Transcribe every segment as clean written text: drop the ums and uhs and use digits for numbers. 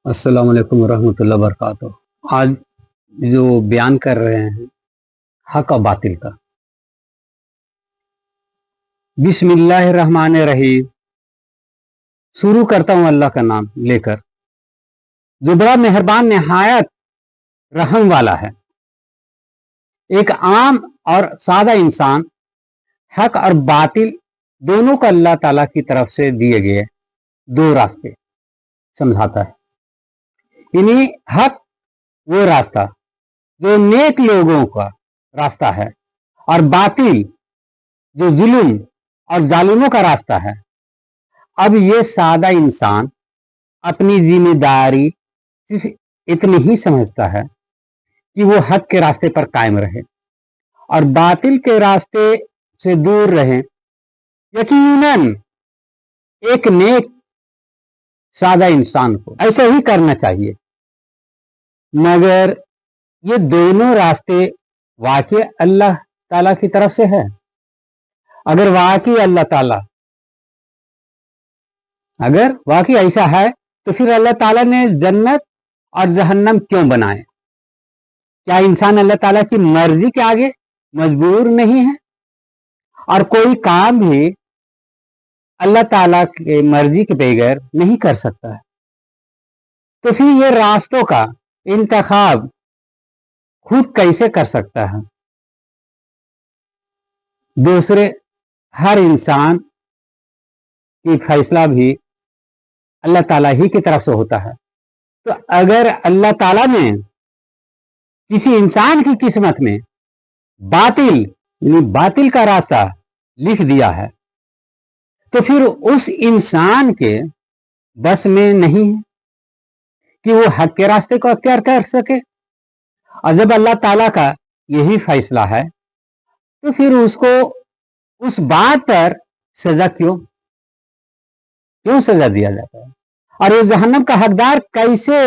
السلام علیکم ورحمۃ اللہ وبرکاتہ۔ آج جو بیان کر رہے ہیں حق اور باطل کا، بسم اللہ الرحمن الرحیم، شروع کرتا ہوں اللہ کا نام لے کر جو بڑا مہربان نہایت رحم والا ہے۔ ایک عام اور سادہ انسان حق اور باطل دونوں کو اللہ تعالیٰ کی طرف سے دیے گئے دو راستے سمجھاتا ہے۔ یعنی حق وہ راستہ جو نیک لوگوں کا راستہ ہے، اور باطل جو ظلم اور ظالموں کا راستہ ہے۔ اب یہ سادہ انسان اپنی ذمہ داری صرف اتنی ہی سمجھتا ہے کہ وہ حق کے راستے پر قائم رہے اور باطل کے راستے سے دور رہے۔ یقیناً ایک نیک سادہ انسان کو ایسا ہی کرنا چاہیے، مگر یہ دونوں راستے واقعی اللہ تعالیٰ کی طرف سے ہے۔ اگر واقعی ایسا ہے تو پھر اللہ تعالیٰ نے جنت اور جہنم کیوں بنائے؟ کیا انسان اللہ تعالیٰ کی مرضی کے آگے مجبور نہیں ہے؟ اور کوئی کام بھی اللہ تعالیٰ کی مرضی کے بغیر نہیں کر سکتا ہے۔ تو پھر یہ راستوں کا انتخاب خود کیسے کر سکتا ہے؟ دوسرے ہر انسان کی فیصلہ بھی اللہ تعالیٰ ہی کی طرف سے ہوتا ہے۔ تو اگر اللہ تعالیٰ نے کسی انسان کی قسمت میں باطل یعنی باطل کا راستہ لکھ دیا ہے تو پھر اس انسان کے بس میں نہیں ہے کہ وہ حق کے راستے کو اختیار کر سکے۔ اور جب اللہ تعالیٰ کا یہی فیصلہ ہے تو پھر اس کو اس بات پر سزا کیوں سزا دیا جاتا ہے؟ اور وہ جہنم کا حقدار کیسے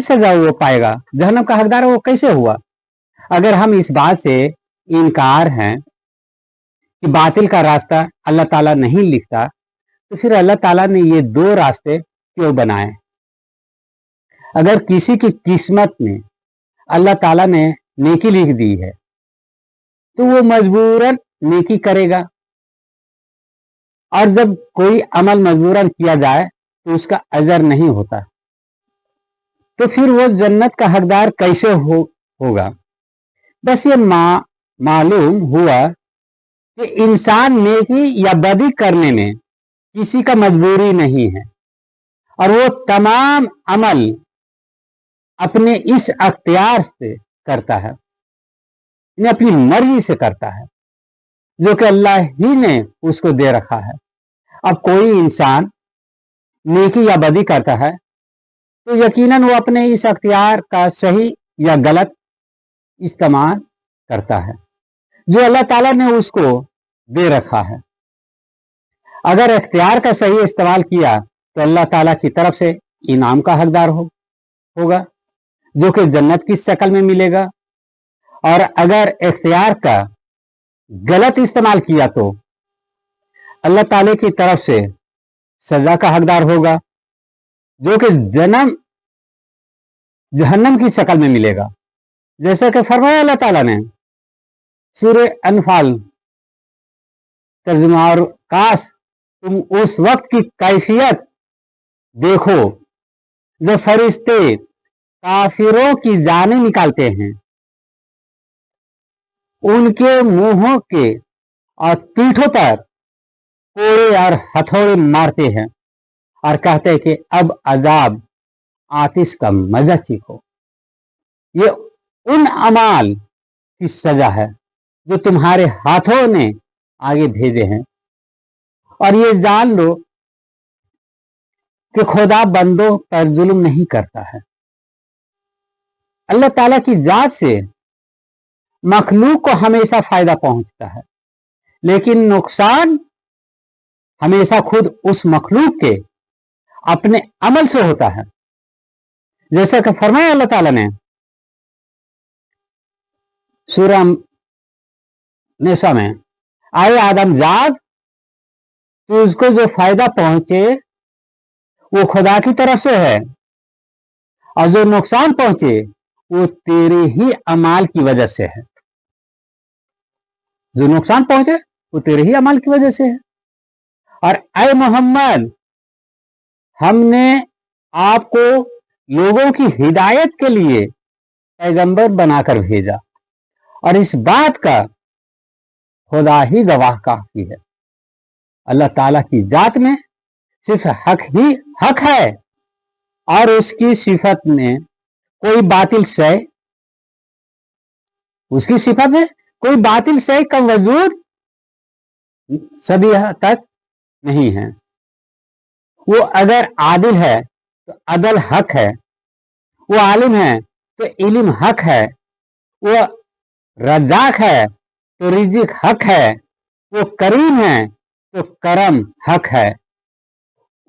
سزا وہ پائے گا؟ جہنم کا حقدار وہ کیسے ہوا؟ اگر ہم اس بات سے انکار ہیں کہ باطل کا راستہ اللہ تعالیٰ نہیں لکھتا تو پھر اللہ تعالیٰ نے یہ دو راستے کیوں بنائے؟ اگر کسی کی قسمت میں اللہ تعالیٰ نے نیکی لکھ دی ہے تو وہ مجبوراً نیکی کرے گا، اور جب کوئی عمل مجبوراً کیا جائے تو اس کا اجر نہیں ہوتا، تو پھر وہ جنت کا حقدار کیسے ہوگا؟ بس یہ معلوم ہوا کہ انسان نیکی یا بدی کرنے میں کسی کا مجبوری نہیں ہے، اور وہ تمام عمل اپنے اس اختیار سے کرتا ہے، یعنی اپنی مرضی سے کرتا ہے جو کہ اللہ ہی نے اس کو دے رکھا ہے۔ اب کوئی انسان نیکی یا بدی کرتا ہے تو یقیناً وہ اپنے اس اختیار کا صحیح یا غلط استعمال کرتا ہے جو اللہ تعالیٰ نے اس کو دے رکھا ہے۔ اگر اختیار کا صحیح استعمال کیا تو اللہ تعالیٰ کی طرف سے انعام کا حقدار ہوگا جو کہ جنت کی شکل میں ملے گا، اور اگر اختیار کا غلط استعمال کیا تو اللہ تعالیٰ کی طرف سے سزا کا حقدار ہوگا جو کہ جہنم کی شکل میں ملے گا، جیسا کہ فرمایا اللہ تعالیٰ نے سورہ انفال ترجمہ اور کاش تم اس وقت کی کیفیت دیکھو جو فرشتے کافروں کی جانیں نکالتے ہیں، ان کے منہوں کے اور پیٹھوں پر کوڑے اور ہتھوڑے مارتے ہیں اور کہتے ہیں کہ اب عذاب آتش کا مزہ چکھو۔ یہ ان اعمال کی سزا ہے جو تمہارے ہاتھوں نے آگے بھیجے ہیں، اور یہ جان لو کہ خدا بندوں پر ظلم نہیں کرتا ہے۔ اللہ تعالیٰ کی ذات سے مخلوق کو ہمیشہ فائدہ پہنچتا ہے، لیکن نقصان ہمیشہ خود اس مخلوق کے اپنے عمل سے ہوتا ہے، جیسا کہ فرمایا اللہ تعالیٰ نے سورہ نساء میں، آئے آدم جاگ तो उसको जो फायदा पहुंचे वो खुदा की तरफ से है, और जो नुकसान पहुंचे वो तेरे ही अमाल की वजह से है। जो नुकसान पहुंचे वो तेरे ही अमाल की वजह से है। और ऐ मोहम्मद, हमने आपको लोगों की हिदायत के लिए पैगंबर बनाकर भेजा, और इस बात का खुदा ही गवाह काफी है। अल्लाह ताला की जात में सिर्फ हक ही हक है, और उसकी सिफत में कोई बातिल शय, उसकी सिफत में कोई बातिल शय का वजूद सभी तक नहीं है। वो अगर आदिल है तो अदल हक है, वो आलिम है तो इल्म हक है, वो रज़ाक है तो रिज़्क़ हक है, वो करीम है तो करम हक है।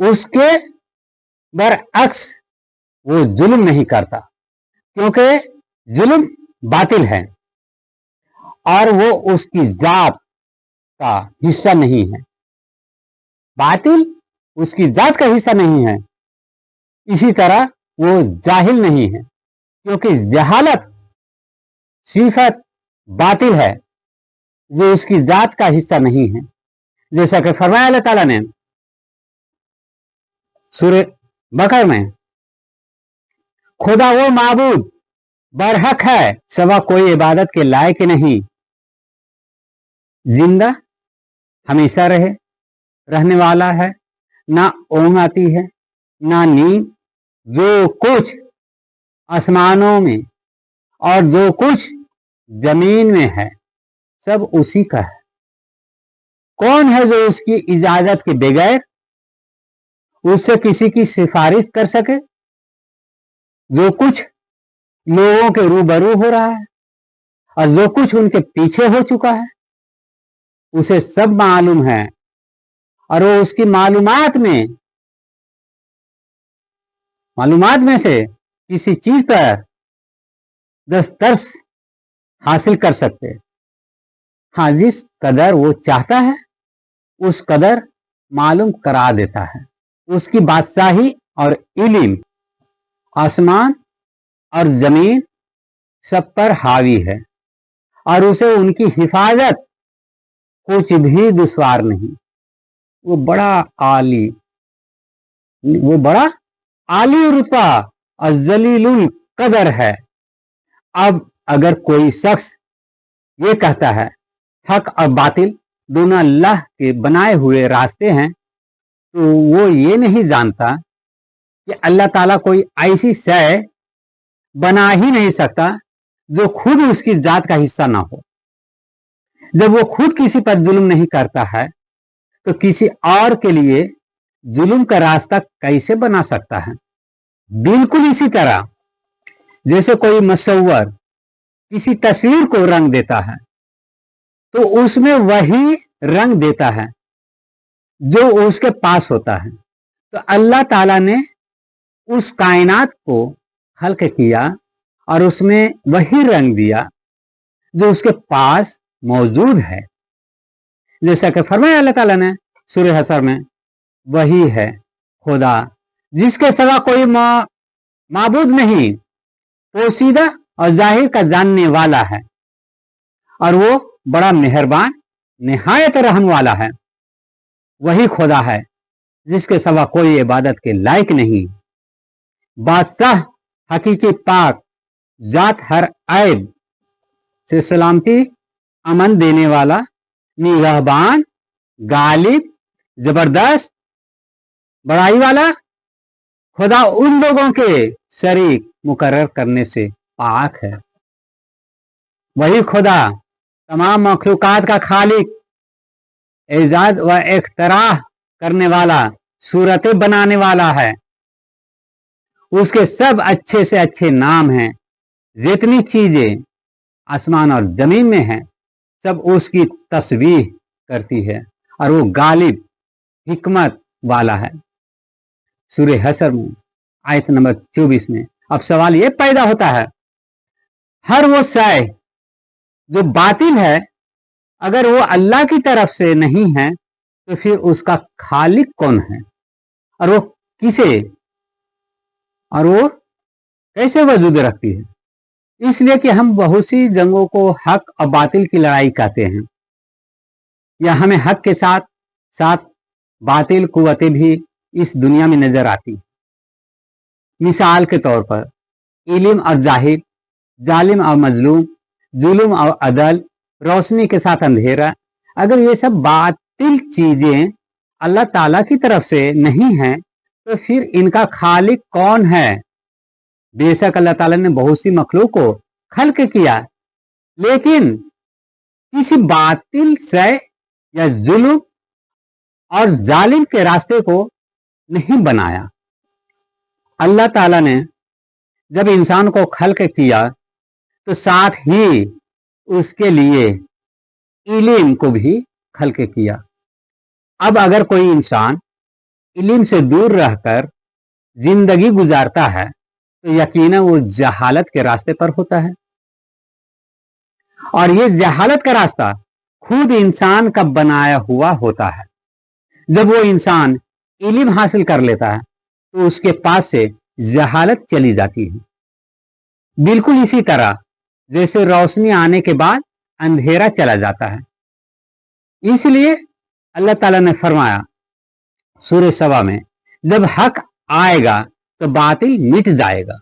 उसके बरअक्स वो जुल्म नहीं करता, क्योंकि जुल्म बातिल है और वो उसकी जात का हिस्सा नहीं है। बातिल उसकी जात का हिस्सा नहीं है। इसी तरह वो जाहिल नहीं है, क्योंकि जहालत सिफत बातिल है जो उसकी जात का हिस्सा नहीं है। जैसा कि फरमाया अल्लाह ताला ने सूरह बकर में, खुदा वो माबूद बरहक है, सवा कोई इबादत के लायक नहीं, जिंदा हमेशा रहने वाला है, ना ऊँघ आती है ना नींद। जो कुछ आसमानों में और जो कुछ जमीन में है सब उसी का है। कौन है जो उसकी इजाजत के बगैर उससे किसी की सिफारिश कर सके? जो कुछ लोगों के रूबरू हो रहा है और जो कुछ उनके पीछे हो चुका है उसे सब मालूम है, और वो उसकी मालूमात में से किसी चीज पर दस्तरस हासिल कर सकते। हाँ, जिस कदर वो चाहता है उस कदर मालूम करा देता है। उसकी बादशाही और इल्म आसमान और जमीन सब पर हावी है, और उसे उनकी हिफाजत कुछ भी दुश्वार नहीं। वो बड़ा आली रुतबा और जलीलुल कदर है। अब अगर कोई शख्स ये कहता है हक और बातिल दोनों अल्लाह के बनाए हुए रास्ते हैं, तो वो ये नहीं जानता कि अल्लाह ताला कोई ऐसी शय बना ही नहीं सकता जो खुद उसकी जात का हिस्सा ना हो। जब वो खुद किसी पर जुल्म नहीं करता है तो किसी और के लिए जुल्म का रास्ता कैसे बना सकता है? बिल्कुल इसी तरह जैसे कोई मुसव्वर किसी तस्वीर को रंग देता है तो उसमें वही रंग देता है जो उसके पास होता है। तो अल्लाह ताला ने उस कायनात को खल्क किया और उसमें वही रंग दिया जो उसके पास मौजूद है। जैसा कि फरमाया अल्लाह ताला ने सूरह हशर में, वही है खुदा जिसके सिवा कोई माबूद नहीं, पोशीदा और जाहिर का जानने वाला है, और वो बड़ा मेहरबान निहायत रहम वाला है। वही खुदा है जिसके सिवा कोई इबादत के लायक नहीं। बादशाह हकीकी पाक जात हर ऐब से सलामती अमन देने वाला, निगहबान, गालिब, जबरदस्त, बड़ाई वाला खुदा उन लोगों के शरीक मुकर्रर करने से पाक है। वही खुदा तमाम मखलूकात का खालिक, एजाद व इख्तराह करने वाला, सूरतें बनाने वाला है। उसके सब अच्छे से अच्छे नाम हैं। जितनी चीजें आसमान और जमीन में हैं सब उसकी तस्बीह करती है, और वो गालिब हिकमत वाला है। सूरह हशर में आयत नंबर 24 में अब सवाल ये पैदा होता है, हर वो शय जो बातिल है अगर वो अल्लाह की तरफ से नहीं है तो फिर उसका खालिक कौन है, और वो किसे और वो कैसे वजूद रखती है। इसलिए कि हम बहुत सी जंगों को हक और बातिल की लड़ाई कहते हैं, या हमें हक के साथ साथ बातिल कुव्वतें भी इस दुनिया में नजर आती। मिसाल के तौर पर इल्म और जाहिल, जालिम और मजलूम, जुल्म और अदल, रोशनी के साथ अंधेरा। अगर ये सब बातिल चीजें अल्लाह ताला की तरफ से नहीं हैं, तो फिर इनका खालिक कौन है। बेशक अल्लाह ताला ने बहुत सी मखलूक को खल्क किया, लेकिन किसी बातिल शय या जुल्म और जालिम के रास्ते को नहीं बनाया। अल्लाह ताला ने जब इंसान को खल्क किया तो साथ ही उसके लिए इल्म को भी खल्क किया। अब अगर कोई इंसान इल्म से दूर रहकर जिंदगी गुजारता है तो यकीनन वो जहालत के रास्ते पर होता है, और ये जहालत का रास्ता खुद इंसान का बनाया हुआ होता है। जब वो इंसान इल्म हासिल कर लेता है तो उसके पास से जहालत चली जाती है। बिल्कुल इसी तरह जैसे रोशनी आने के बाद अंधेरा चला जाता है। इसलिए अल्लाह ताला ने फरमाया सूरह सबा में, जब हक आएगा तो बातिल मिट जाएगा।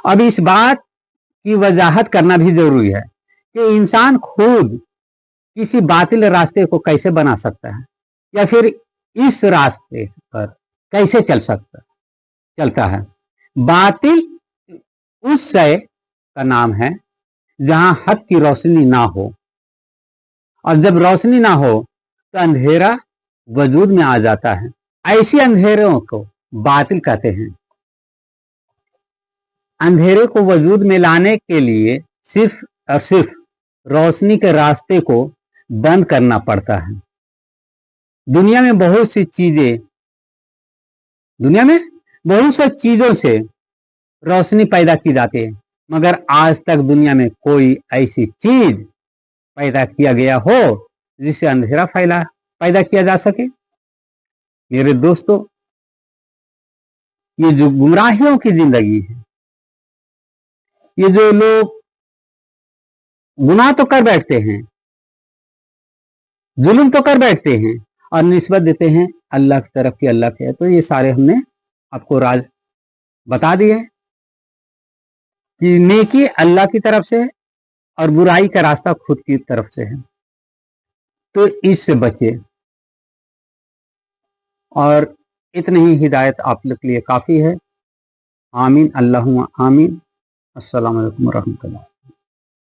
अब इस बात की वजाहत करना भी जरूरी है कि इंसान खुद किसी बातिल रास्ते को कैसे बना सकता है, या फिर इस रास्ते पर कैसे चलता है। बातिल उस शय का नाम है जहां हक की रोशनी ना हो, और जब रोशनी ना हो तो अंधेरा वजूद में आ जाता है। ऐसी अंधेरों को बातिल कहते हैं। अंधेरे को वजूद में लाने के लिए सिर्फ और सिर्फ रोशनी के रास्ते को बंद करना पड़ता है। दुनिया में बहुत सी चीजों से रोशनी पैदा की जाती है, मगर आज तक दुनिया में कोई ऐसी चीज पैदा किया गया हो जिससे अंधेरा पैदा किया जा सके। मेरे दोस्तों, ये जो गुमराहियों की जिंदगी है, ये जो लोग गुनाह तो कर बैठते हैं, जुल्म तो कर बैठते हैं और निस्बत देते हैं अल्लाह की तरफ कि अल्लाह के है, तो ये सारे हमने आपको राज बता दिए कि नेकी अल्लाह की तरफ से है और बुराई का रास्ता खुद की तरफ से है। तो इससे बचे, और इतनी ही हिदायत आप लोग के लिए काफी है। आमीन, अल्लाहुम्मा आमीन। अस्सलामु अलैकुम रहमतुल्लाह।